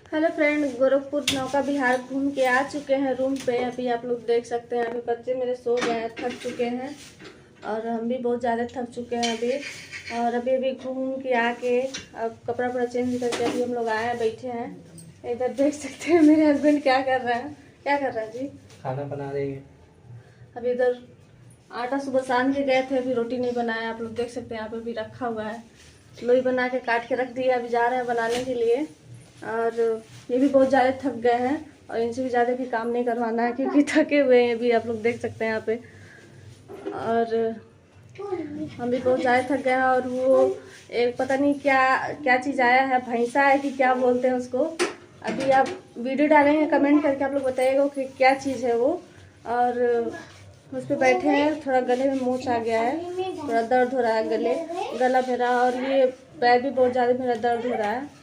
Hello friend, Gorakhpur नौका विहार घूम के आ चुके हैं रूम पे। अभी आप लोग देख सकते हैं, अभी बच्चे मेरे सो गए हैं, थक चुके हैं और हम भी बहुत ज़्यादा थक चुके हैं अभी। और अभी घूम के आके अब कपड़ा वपड़ा चेंज करके अभी हम लोग आए हैं, बैठे हैं। इधर देख सकते हैं मेरे हस्बैंड क्या कर रहे हैं। क्या कर रहे हैं जी? खाना बना रही है। अभी इधर आटा सुबह सान के गए थे, अभी रोटी नहीं बनाया। आप लोग देख सकते हैं यहाँ पे भी रखा हुआ है, लोई बना के काट के रख दिया। अभी जा रहे हैं बनाने के लिए। और ये भी बहुत ज़्यादा थक गए हैं और इनसे भी ज़्यादा भी काम नहीं करवाना है क्योंकि थके हुए हैं अभी, आप लोग देख सकते हैं यहाँ पे। और हम भी बहुत ज़्यादा थक गए हैं। और वो एक पता नहीं क्या क्या चीज़ आया है, भैंसा है कि क्या बोलते हैं उसको। अभी आप वीडियो डालेंगे, कमेंट करके आप लोग बताइएगा कि क्या चीज़ है वो। और उस पर बैठे हैं, थोड़ा गले में मोच आ गया है, थोड़ा दर्द हो रहा है गला मेरा। और ये पैर भी बहुत ज़्यादा मेरा दर्द हो रहा है।